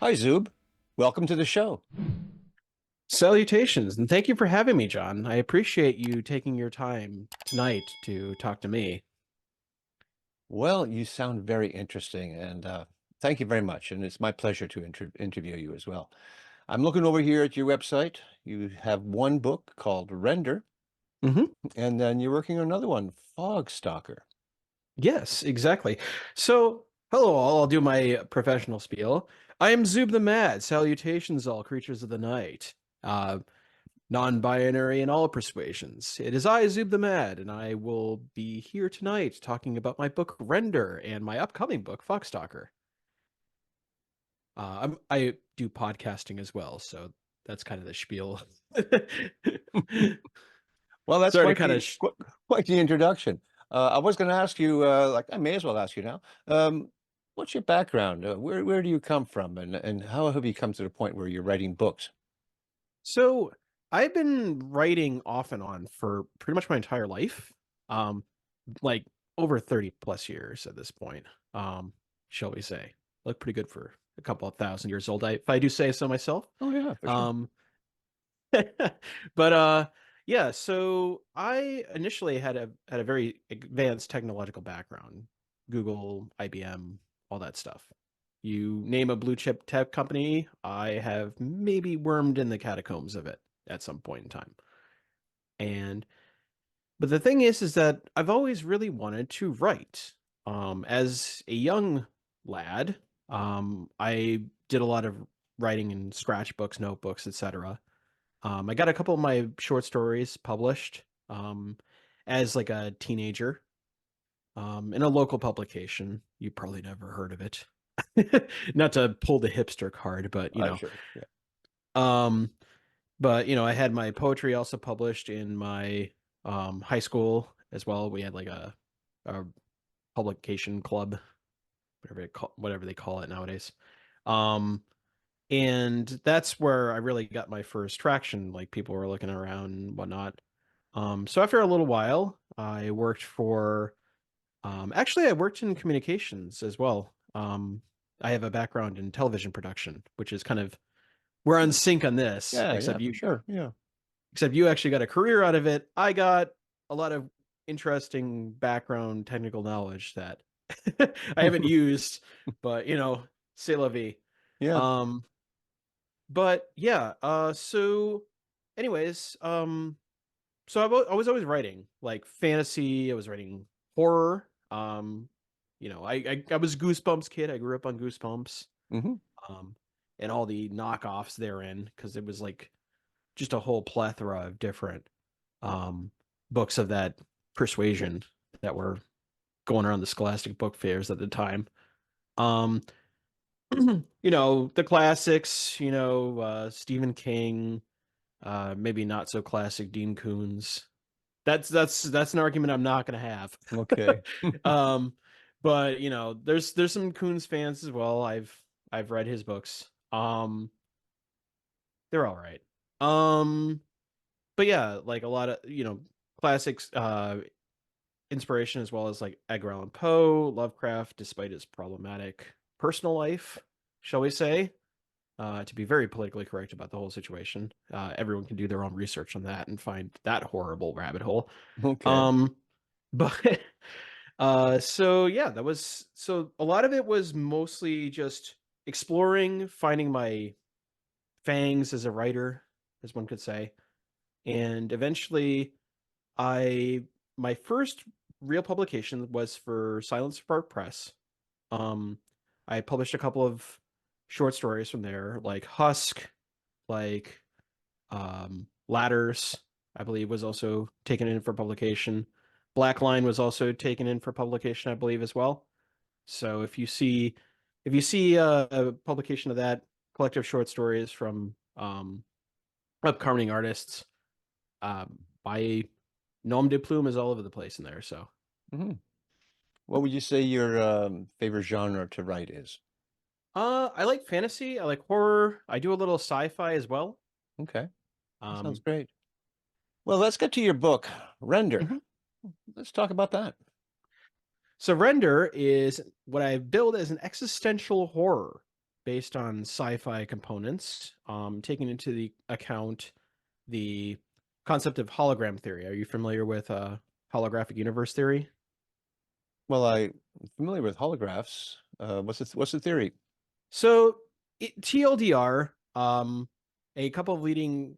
Hi, Zub. Welcome to the show. Salutations, and thank you for having me, John. I appreciate you taking your time tonight to talk to me. Well, you sound very interesting, and thank you very much. And it's my pleasure to interview you as well. I'm looking over here at your website. You have one book called Render, Hmm. and then you're working on another one, Fog Stalker. Yes, exactly. So, hello all. I'll do my professional spiel. I am Xudthemad. Salutations, all creatures of the night. Uh, non-binary in all persuasions. It is I, Xudthemad, and I will be here tonight talking about my book Render and my upcoming book Foxstalker. I do podcasting as well, so that's kind of the spiel. Well, that's Sorry to quite kind of quite the introduction. I was going to ask you, like I may as well ask you now. What's your background? Where do you come from, and how have you come to the point where you're writing books? so I've been writing off and on for pretty much my entire life. Um, like over 30 plus years at this point. Shall we say. Look pretty good for a couple of thousand years old, if I do say so myself. Oh yeah, for sure. Um, but yeah, so I initially had a very advanced technological background. Google, IBM, all that stuff. You name a blue chip tech company, I have maybe wormed in the catacombs of it at some point in time. And but the thing is that I've always really wanted to write. As a young lad, I did a lot of writing in scratchbooks, notebooks, etc. I got a couple of my short stories published as like a teenager in a local publication. You probably never heard of it. Not to pull the hipster card, but Sure. Yeah. um, I had my poetry also published in my high school as well. We had like a publication club, whatever they call it nowadays. Um, and that's where I really got my first traction. Like people were looking around and whatnot. So after a little while, I worked for. Actually, I worked in communications as well. I have a background in television production, which is kind of we're on sync on this, Yeah, yeah, for sure. Yeah. except you actually got a career out of it. I got a lot of interesting background technical knowledge that I haven't used, but c'est la vie. Yeah. Um, but yeah, so anyways, so I was always writing like fantasy, I was writing horror. I was Goosebumps kid. I grew up on Goosebumps. Hmm. Um, and all the knockoffs therein because it was like just a whole plethora of different um, books of that persuasion that were going around the Scholastic book fairs at the time. Um, the classics, Stephen King, maybe not so classic Dean Koontz. That's an argument I'm not going to have. Okay. um, but there's some Koontz fans as well. I've read his books. They're all right. Um, but yeah, like a lot of classics inspiration as well as like Edgar Allan Poe, Lovecraft, despite his problematic personal life, shall we say. To be very politically correct about the whole situation. Everyone can do their own research on that and find that horrible rabbit hole. Okay. Um, but so yeah, so a lot of it was mostly just exploring, finding my fangs as a writer, as one could say. And eventually I my first real publication was for Silence Spark Press. Um, I published a couple of short stories from there, like Husk, like Ladders, I believe was also taken in for publication. Black Line was also taken in for publication, I believe, as well. So if you see a publication of that collective short stories from upcoming artists, by Nom de Plume is all over the place in there. So Hmm. What would you say your favorite genre to write is? I like fantasy, I like horror, I do a little sci-fi as well. Okay. That sounds Um, great. Well, let's get to your book, Render. mhm. Let's talk about that. So Render is what I build as an existential horror. based on sci-fi components, taking into the account the concept of hologram theory. Are you familiar with holographic universe theory? Well, I'm familiar with holographs. What's the theory? So, TLDR, a couple of leading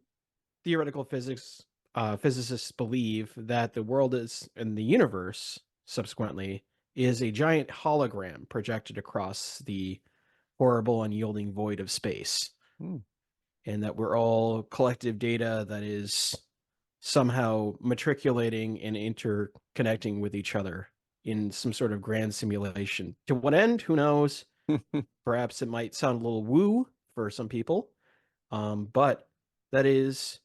theoretical physicists believe that the world is and the universe, subsequently, is a giant hologram projected across the horrible, unyielding void of space, Hmm. and that we're all collective data that is somehow matriculating and interconnecting with each other in some sort of grand simulation. To what end? Who knows? Perhaps it might sound a little woo for some people, but that is,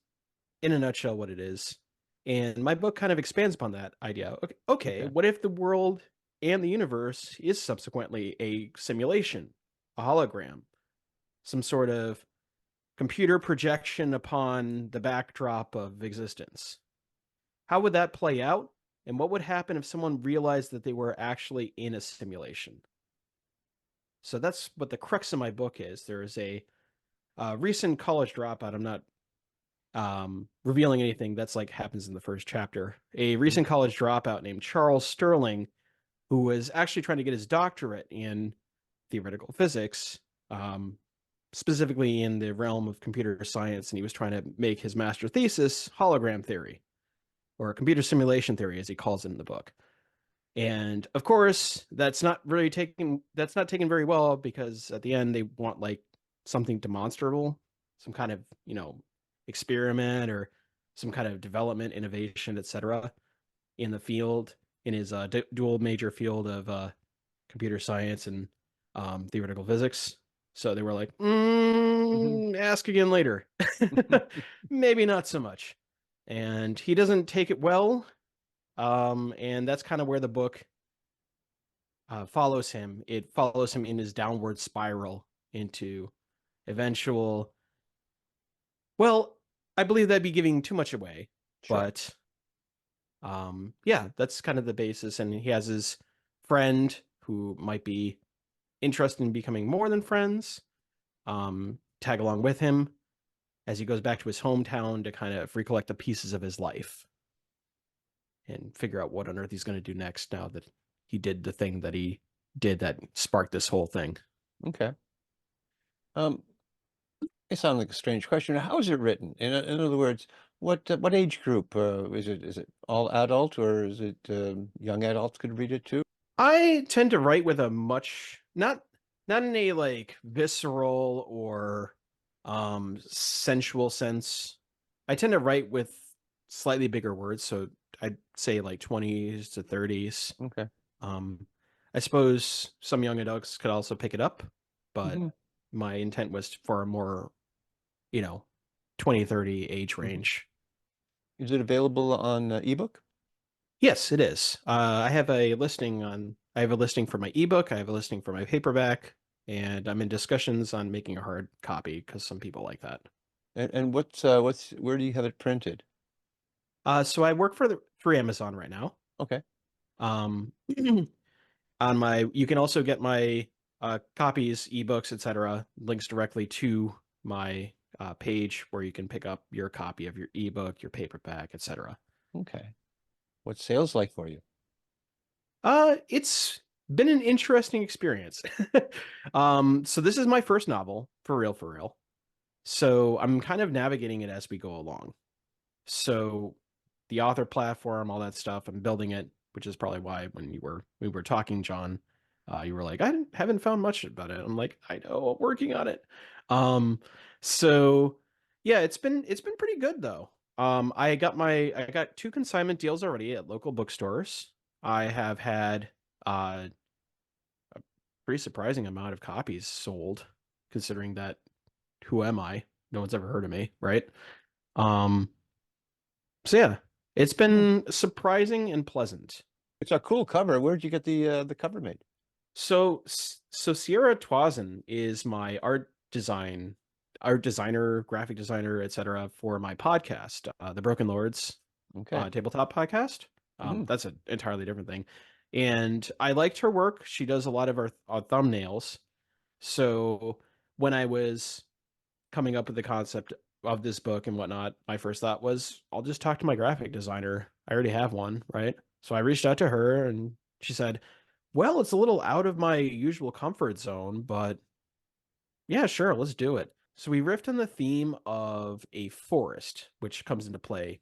in a nutshell, what it is. And my book kind of expands upon that idea. Okay, Okay. what if the world and the universe is subsequently a simulation, a hologram, some sort of computer projection upon the backdrop of existence? How would that play out? And what would happen if someone realized that they were actually in a simulation? So that's what the crux of my book is. There is a recent college dropout. I'm not revealing anything. That's like happens in the first chapter. A Mhm. recent college dropout named Charles Sterling, who was actually trying to get his doctorate in theoretical physics, um, specifically in the realm of computer science, and he was trying to make his master thesis hologram theory, or computer simulation theory, as he calls it in the book. And of course, that's not taken very well, because at the end they want like something demonstrable, some kind of, experiment or some kind of development, innovation, etc. in the field, in his dual major field of computer science and theoretical physics. So they were like, Mhm. ask again later. Maybe not so much. And he doesn't take it well. And that's kind of where the book follows him. It follows him in his downward spiral into eventual. Well, I believe that'd be giving too much away, Sure. but yeah, that's kind of the basis. And he has his friend who might be interested in becoming more than friends, tag along with him as he goes back to his hometown to kind of recollect the pieces of his life and figure out what on earth he's going to do next now that he did the thing that he did that sparked this whole thing. Okay. Um, it sounds like a strange question. How is it written? In other words, what age group is it? Is it all adult or is it young adults could read it too? I tend to write with a much not in a like visceral or sensual sense. I tend to write with slightly bigger words, so I'd say like 20s to 30s. Okay. Um I suppose some young adults could also pick it up, but Hmm. my intent was for a more, you know, 20-30 age Hmm. range. Is it available on ebook? Yes, it is. I have a listing for my ebook, I have a listing for my paperback, and I'm in discussions on making a hard copy because some people like that. And what's where do you have it printed? So I work for Amazon right now. Okay. Um, on my, you can also get my copies, ebooks, etc. links directly to my page where you can pick up your copy of your ebook, your paperback, etc. Okay. What's sales like for you? It's been an interesting experience. So this is my first novel, for real, for real. So I'm kind of navigating it as we go along. So the author platform, all that stuff, I'm building it, which is probably why when we were talking, John, you were like, haven't found much about it. I'm like, I know, I'm working on it. Um, so yeah, it's been pretty good though. I got two consignment deals already at local bookstores. I have had uh pretty surprising amount of copies sold, considering that who am I? No one's ever heard of me, right? Um, so yeah, it's Hmm. been surprising and pleasant. It's a cool cover. Where did you get the cover made? So Sierra Twazin is my art designer, graphic designer, etc. for my podcast, the Broken Lords Okay. tabletop podcast. Hmm. That's an entirely different thing. And I liked her work. She does a lot of our thumbnails. So when I was coming up with the concept of this book and whatnot, my first thought was, I'll just talk to my graphic designer. I already have one, right? So I reached out to her and she said, well, it's a little out of my usual comfort zone, but yeah, sure, let's do it. So we riffed on the theme of a forest, which comes into play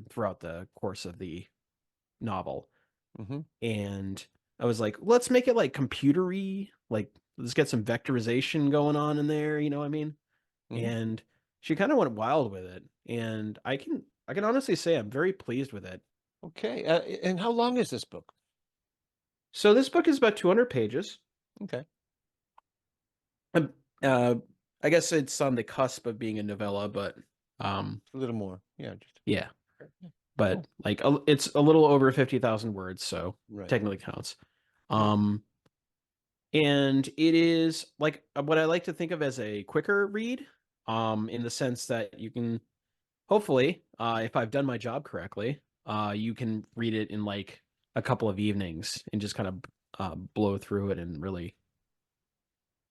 throughout the course of the novel. Mm-hmm. And I was like, let's make it like computery, like let's get some vectorization going on in there, you know what I mean? Mm-hmm. And she kind of went wild with it. And I can honestly say I'm very pleased with it. Okay. And how long is this book? So this book is about 200 pages. Okay. Um, Uh, I guess it's on the cusp of being a novella, but A little more. Yeah. Just yeah, yeah, but cool. like it's a little over 50,000 words, so Right. technically counts. Good. Um, and it is like what I like to think of as a quicker read, in the sense that you can hopefully, if I've done my job correctly, you can read it in like a couple of evenings and just kind of blow through it and really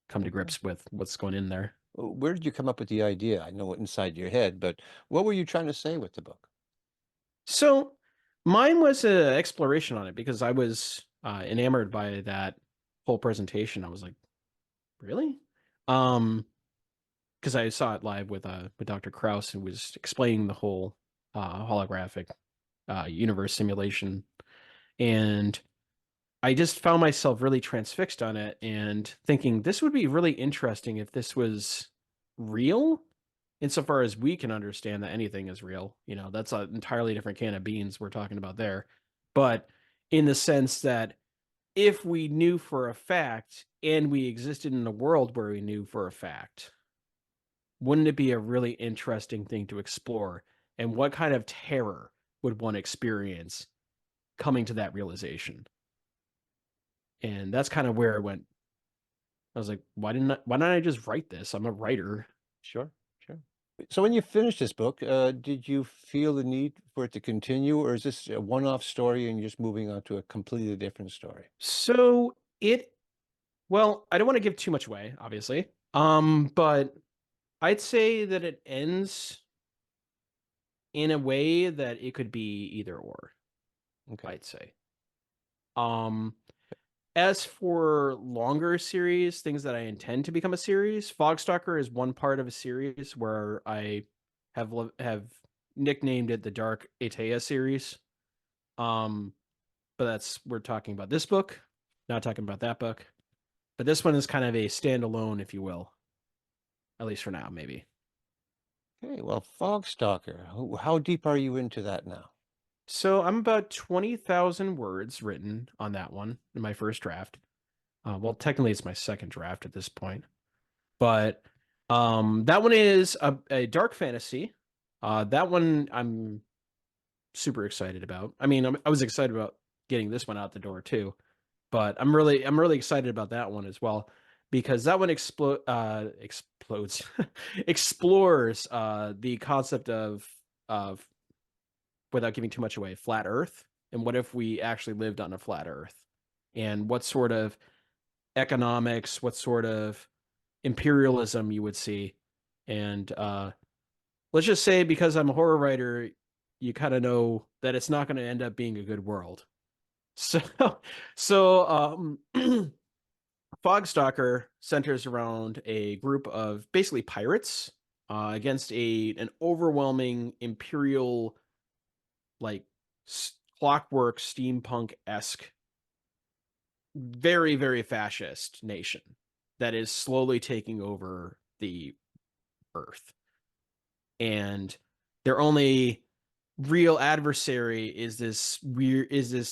come to Okay. grips with what's going in there. Where did you come up with the idea? I know it inside your head, but what were you trying to say with the book? So mine was an exploration on it because I was enamored by that whole presentation. I was like, really? Um, because I saw it live with Dr. Krauss, who was explaining the whole holographic universe simulation, and I just found myself really transfixed on it and thinking this would be really interesting if this was real, insofar as we can understand that anything is real. You know, that's an entirely different can of beans we're talking about there. But in the sense that if we knew for a fact and we existed in a world where we knew for a fact, wouldn't it be a really interesting thing to explore? And what kind of terror would one experience coming to that realization? And that's kind of where it went. I was like, why didn't I just write this? I'm a writer. Sure. Sure. So when you finished this book, did you feel the need for it to continue, or is this a one-off story and you're just moving on to a completely different story? So it well, I don't want to give too much away, obviously. But I'd say that it ends in a way that it could be either or, Okay. I'd say. Um, as for longer series, things that I intend to become a series, Fogstalker is one part of a series where I have nicknamed it the Dark Atea series. Um, but that's we're talking about this book, not talking about that book. But this one is kind of a standalone, if you will, at least for now, maybe. Okay. Well, Fogstalker, how deep are you into that now? So I'm about 20,000 words written on that one in my first draft. Well, technically it's my second draft at this point, but that one is a dark fantasy. That one I'm super excited about. I mean, I was excited about getting this one out the door too, but I'm really excited about that one as well because that one explodes explores the concept of without giving too much away, flat Earth, and what if we actually lived on a flat Earth, and what sort of economics, what sort of imperialism you would see, and let's just say because I'm a horror writer, you kind of know that it's not going to end up being a good world. So, so Fogstalker centers around a group of basically pirates against a an overwhelming imperial like clockwork steampunk esque, very very fascist nation that is slowly taking over the Earth, and their only real adversary is this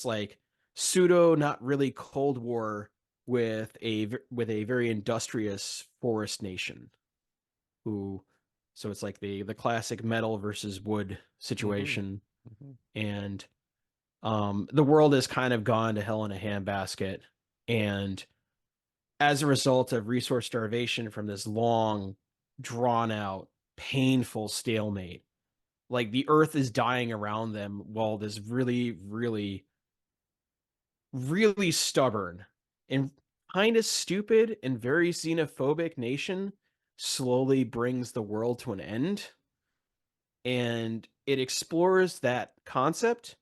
like pseudo not really Cold War with a very industrious forest nation who so it's like the classic metal versus wood Mm-hmm. situation, Mm-hmm. and the world has kind of gone to hell in a handbasket, and as a result of resource starvation from this long drawn out painful stalemate, like the earth is dying around them while this really really really stubborn and kind of stupid and very xenophobic nation slowly brings the world to an end. And it explores that concept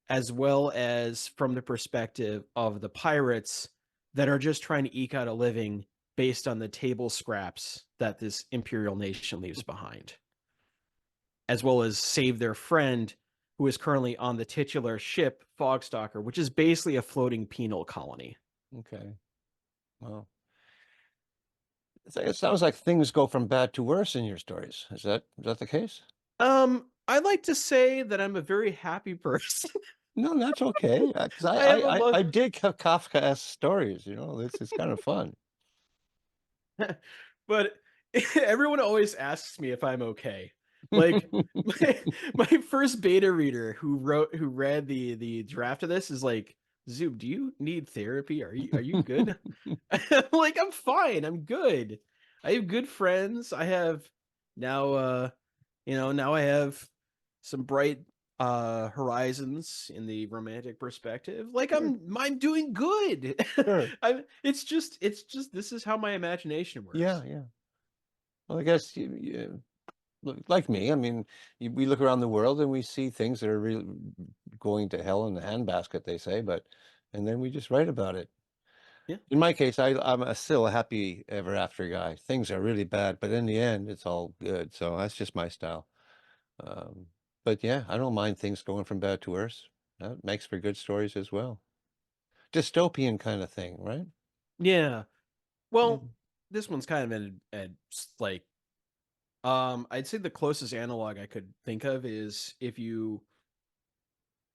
as well as from the perspective of the pirates that are just trying to eke out a living based on the table scraps that this imperial nation leaves behind, as well as save their friend who is currently on the titular ship Fogstalker, which is basically a floating penal colony. Okay. Well, it sounds like things go from bad to worse in your stories. Is that the case? I like to say that I'm a very happy person. No, that's okay. Because I have a I love dig Kafkaesque stories. It's kind of fun. but everyone always asks me if I'm okay. Like my first beta reader who read the draft of this is like, Zoob, do you need therapy? Are you good? Like, I'm fine. I'm good. I have good friends. I have now now I have some bright horizons in the romantic perspective. Like Sure, I'm doing good. sure. It's just this is how my imagination Yeah, works. yeah. Well, I guess like me. I mean, we look around the world and we see things that are really going to hell in the handbasket, they say, and then we just write about it. Yeah. In my case, still a happy ever after guy. Things are really bad, but in the end, it's all good. So that's just my style. Um, but yeah, I don't mind things going from bad to worse. That makes for good stories as well. Dystopian kind of thing, right? Yeah. Yeah. Well, this one's kind of like I'd say the closest analog I could think of is if you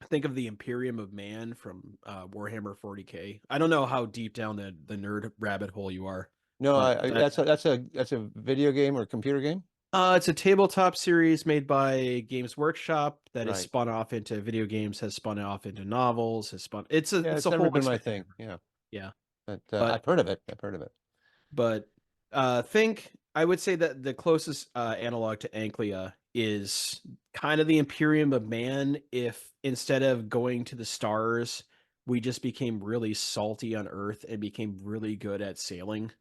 think of the Imperium of Man from Warhammer 40K. I don't know how deep down the nerd rabbit hole you are, No, but that's a video game or computer game? it's a tabletop series made by Games Workshop that is Right. spun off into video games, has spun off into novels, has spun. It's a Yeah, it's it's a never whole been my expanded thing. universe. Yeah. Yeah, But but I've heard of it. I've heard of it. but think I would say that the closest analog to Anklia is kind of the Imperium of Man. If instead of going to the stars, we just became really salty on Earth and became really good at sailing.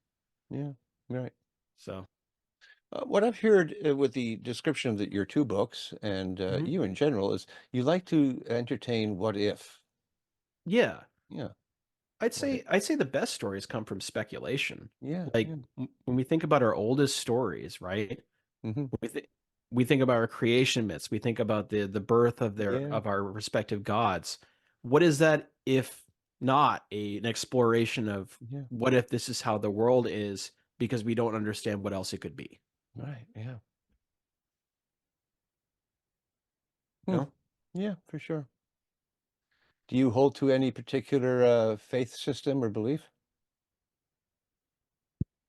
Yeah. Right. So. What I've heard with the description of your two books and Mhm. you in general is you like to entertain what if. Yeah, Yeah. I'd What if? say I'd say the best stories come from speculation. Yeah. Like Yeah. when we think about our oldest stories, right? Hmm. We think we think about our creation myths. We think about the birth of their Yeah. of our respective gods. What is that if not an exploration of Yeah. what if this is how the world is because we don't understand what else it could be? Right. Yeah. You Hmm. know? Yeah, for sure. Do you hold to any particular faith system or belief?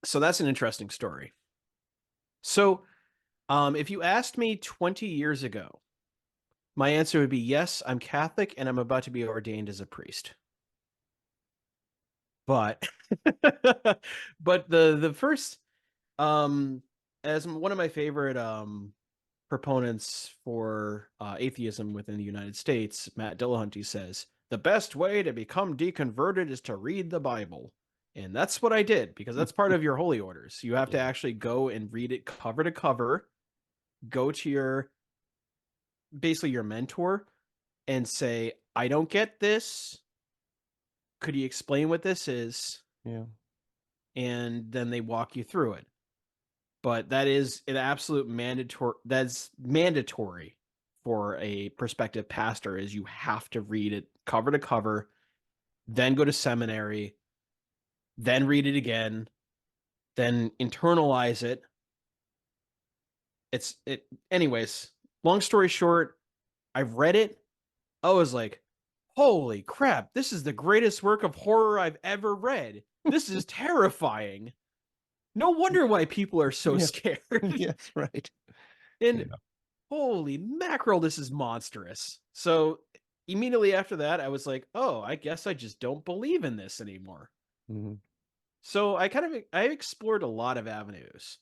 So that's an interesting story. So if you asked me 20 years ago, my answer would be yes, I'm Catholic and I'm about to be ordained as a priest. But but the first um as one of my favorite proponents for atheism within the United States, Matt Dillahunty says, the best way to become deconverted is to read the Bible. And that's what I did because that's part of your holy orders. You have to Yeah. actually go and read it cover to cover, go to your basically your mentor and say, I don't get this. Could you explain what this is? Yeah. And then they walk you through it. But that is an absolute mandatory that's mandatory for a prospective pastor is you have to read it cover to cover, then go to seminary, then read it again, then internalize it. Anyways, long story short, I've read it. I was like, holy crap, this is the greatest work of horror I've ever read. This is terrifying. No wonder why people are so Yeah. scared. Yes, right. And Yeah. holy mackerel, this is monstrous. So immediately after that, I was like, oh, I guess I just don't believe in this anymore. Hmm. So I explored a lot of avenues.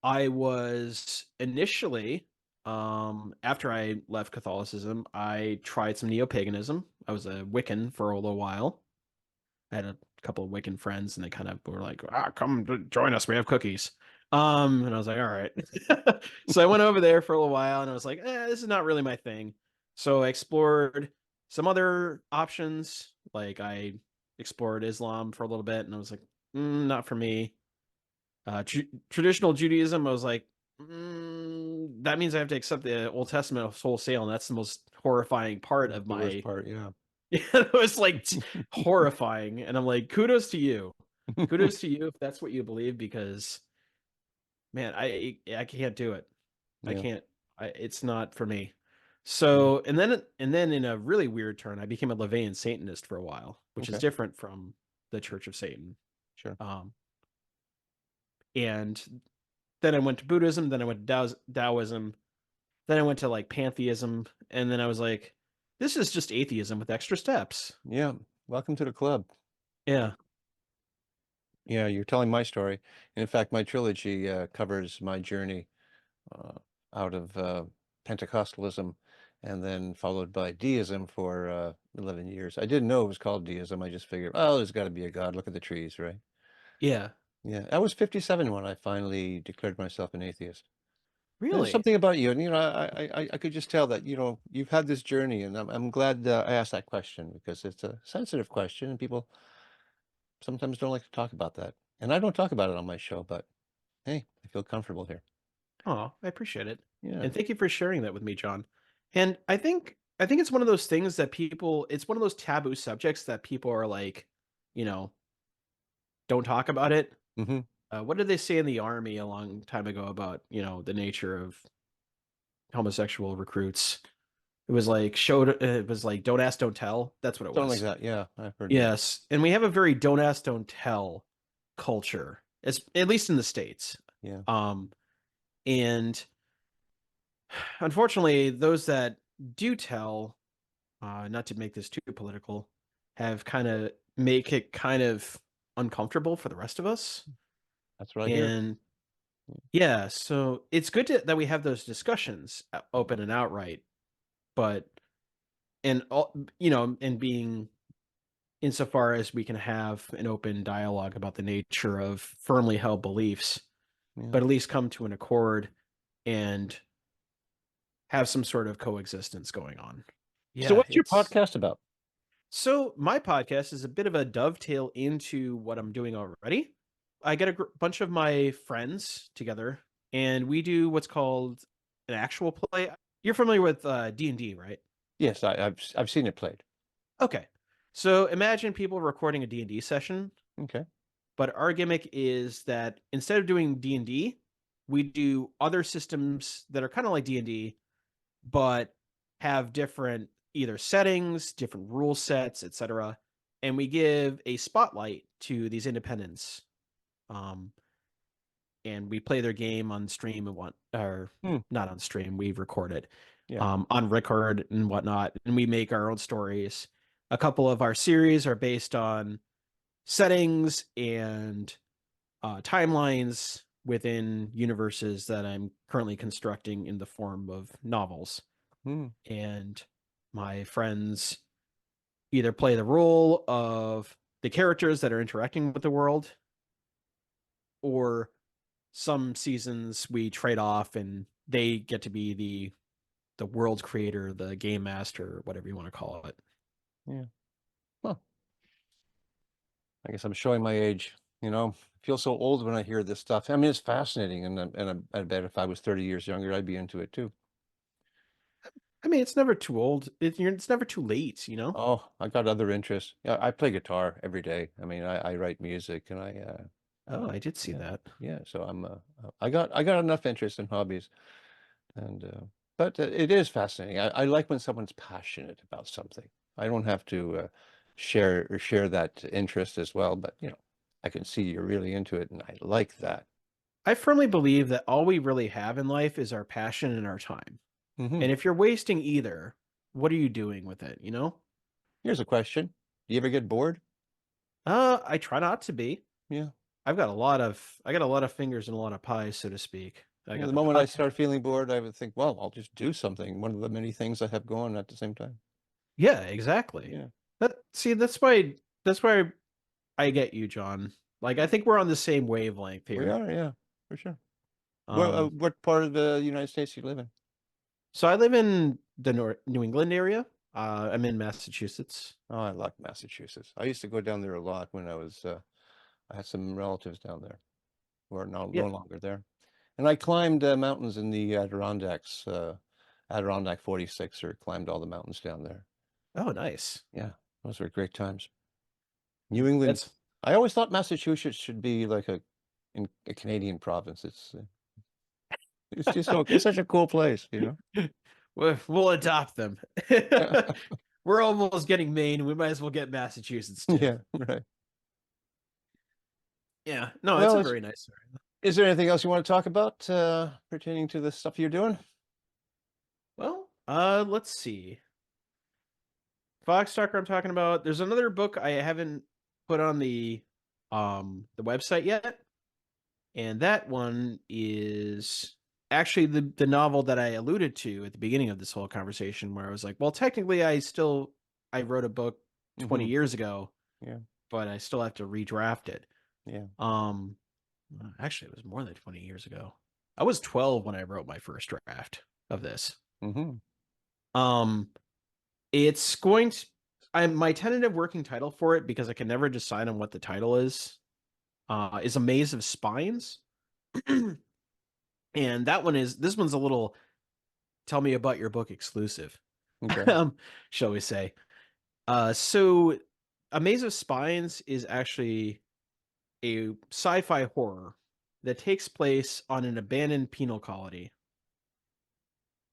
I was initially, after I left Catholicism, I tried some neo-paganism. I was a Wiccan for a little while. I had a couple of Wiccan friends, and they kind of were like, come join us. We have cookies. And I was like, all right. So I went over there for a little while, and I was like, this is not really my thing. So I explored some other options. Like I explored Islam for a little bit, and I was like, not for me. Traditional Judaism, I was like, that means I have to accept the Old Testament wholesale, and that's the most horrifying part That's of the worst my. part, yeah. It was like horrifying, and I'm like, kudos to you, kudos to you if that's what you believe, because man, I can't do it. I Yeah, can't. It's not for me. yeah, So, and then in a really weird turn, I became a LaVeyan Satanist for a while, which is okay, different from the Church of Satan. sure. Um, and then I went to Buddhism, then I went to Taoism, then I went to like pantheism, and then I was like, this is just atheism with extra steps. Yeah, welcome to the club. Yeah. Yeah, you're telling my story. And in fact, my trilogy covers my journey uh, out of Pentecostalism and then followed by deism for 11 years. I didn't know it was called deism. I just figured, oh, there's got to be a God. Look at the trees, right? Yeah. Yeah, I was 57 when I finally declared myself an atheist. There's Really? something about you, and I could just tell that you've had this journey, and I'm glad I asked that question because it's a sensitive question, and people sometimes don't like to talk about that. And I don't talk about it on my show, but hey, I feel comfortable here. Oh, I appreciate it. Yeah. And thank you for sharing that with me, John. And I think it's one of those things that people it's one of those taboo subjects that people are like, you know, don't talk about it. Hmm. What did they say in the army a long time ago about, the nature of homosexual recruits? It was like don't ask, don't tell. That's what it Something like was. that. Yeah, I've heard that. Yes. And we have a very don't ask, don't tell culture. It's at least in the States. Yeah. Um, and unfortunately, those that do tell, not to make this too political, have kind of make it kind of uncomfortable for the rest of us. That's what I hear. And yeah, so it's good that we have those discussions open and outright, but and being insofar as we can have an open dialogue about the nature of firmly held beliefs, Yeah. but at least come to an accord and have some sort of coexistence going on. So Yeah, what's your it's podcast about? so my podcast is a bit of a dovetail into what I'm doing already. I get a bunch of my friends together, and we do what's called an actual play. You're familiar with D&D, right? Yes, I've seen it played. Okay. So imagine people recording a D&D session, Okay. but our gimmick is that instead of doing D&D, we do other systems that are kind of like D&D, but have different either settings, different rule sets, etc. And we give a spotlight to these independents. Um, and we play their game on stream and or Hmm. not on stream, we record it Yeah. on record and whatnot, and we make our own stories. A couple of our series are based on settings and timelines within universes that I'm currently constructing in the form of novels. Hmm. And my friends either play the role of the characters that are interacting with the world, or some seasons we trade off and they get to be the world creator, the game master, whatever you want to call it. Yeah. Well, I guess I'm showing my age. I feel so old when I hear this stuff. I mean, it's fascinating, I bet if I was 30 years younger, I'd be into it too. I mean, it's never too old. It's never too late. Oh, I got other interests. Yeah, I play guitar every day. I mean, I write music and Oh, I did see yeah, that. yeah. So I got enough interest in hobbies, and but it is fascinating. I like when someone's passionate about something. I don't have to share that interest as well, but I can see you're really into it, and I like that. I firmly believe that all we really have in life is our passion and our time. Hmm. And if you're wasting either, what are you doing with it? Here's a question: Do you ever get bored? I try not to be. Yeah. I got a lot of fingers and a lot of pies, so to speak. I Yeah, got the the moment I pie. start feeling bored, I would think, well, I'll just do something. One of the many things I have going at the same time. Yeah, exactly. Yeah. That's why I get you, John. Like I think we're on the same wavelength We here. are, yeah, for sure. Um, What part of the United States do you live in? so I live in the New England area. I'm in Massachusetts. Oh, I like Massachusetts. I used to go down there a lot when I had some relatives down there who are no Yeah. longer there. And I climbed mountains in the Adirondacks, Adirondack 46, or climbed all the mountains down there. Oh, nice. Yeah, those were great times. New England, That's I always thought Massachusetts should be like a Canadian province. It's just so it's such a cool place, you know? we'll adopt them. Yeah, We're almost getting Maine. We might as well get Massachusetts too. yeah, right. Yeah. No, it's Well, a very nice area. is there anything else you want to talk about pertaining to the stuff you're doing? Well, let's see. Foxtalker I'm talking about. There's another book I haven't put on the website yet, and that one is actually the novel that I alluded to at the beginning of this whole conversation, where I was like, well, technically I wrote a book 20 Hmm. years ago, Yeah, but I still have to redraft it. yeah. Um Actually it was more than 20 years ago. I was 12 when I wrote my first draft of this. Hmm. Um it's going to I'm my tentative working title for it, because I can never decide on what the title is A Maze of Spines. And this one's a little tell me about your book exclusive. Okay. um, shall we say. So A Maze of Spines is actually a sci-fi horror that takes place on an abandoned penal colony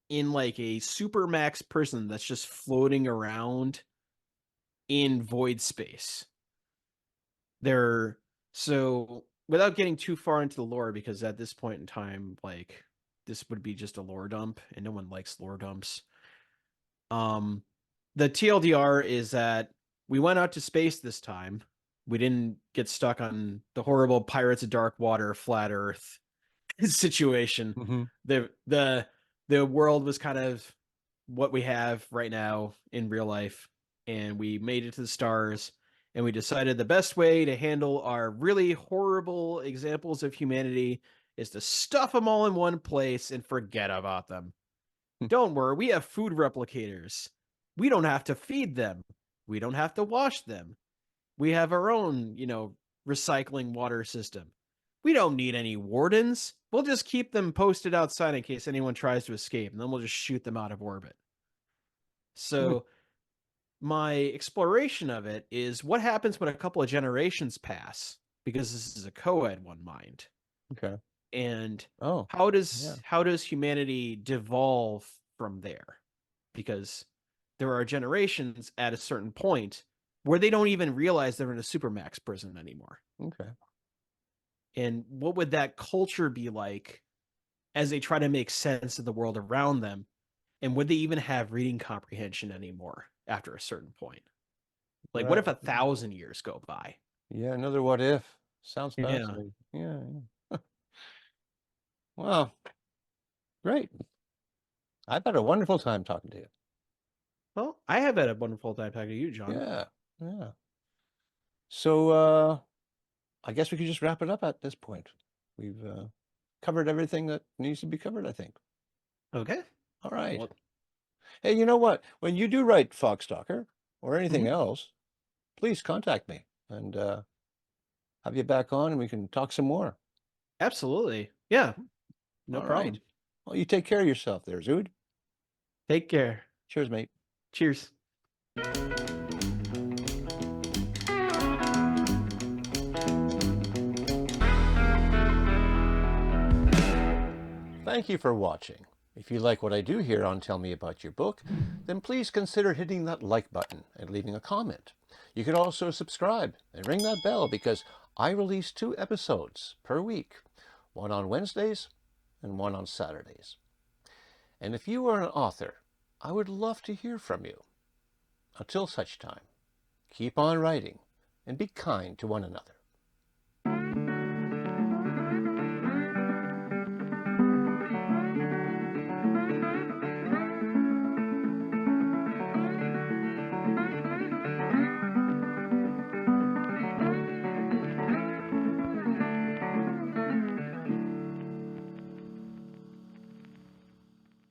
in like a supermax prison that's just floating around in void space. There, so without getting too far into the lore, because at this point in time, like this would be just a lore dump, and no one likes lore dumps. Um, the TLDR is that we went out to space this time. We didn't get stuck on the horrible Pirates of Dark Water, flat Earth situation. Hmm. The world was kind of what we have right now in real life, and we made it to the stars, and we decided the best way to handle our really horrible examples of humanity is to stuff them all in one place and forget about them. Don't worry, we have food replicators. We don't have to feed them. We don't have to wash them. We have our own, recycling water system. We don't need any wardens. We'll just keep them posted outside in case anyone tries to escape, and then we'll just shoot them out of orbit. So, my exploration of it is what happens when a couple of generations pass, because this is a co-ed one mind. Okay. And Oh, how yeah. does humanity devolve from there? Because there are generations at a certain point where they don't even realize they're in a supermax prison anymore. Okay. And what would that culture be like as they try to make sense of the world around them? And would they even have reading comprehension anymore after a certain point? Like, what if Well, 1,000 years go by? yeah, another what if. Sounds Yeah. fascinating. Yeah, yeah. Wow, great. I've had a wonderful time talking to you. Well, I have had a wonderful time talking to you, John. Yeah, yeah. So, I guess we could just wrap it up at this point. We've covered everything that needs to be covered, I think. Okay. All right. Well, Hey, you know what? When you do write Foxtalker or anything mhm. else, please contact me and have you back on and we can talk some more. Absolutely. Yeah. No All right. problem. Well, you take care of yourself there, Zood. Take care. Cheers, mate. Cheers. Thank you for watching. If you like what I do here on Tell Me About Your Book, then please consider hitting that like button and leaving a comment. You can also subscribe and ring that bell because I release 2 episodes per week, one on Wednesdays and one on Saturdays. And if you are an author, I would love to hear from you. Until such time, keep on writing and be kind to one another.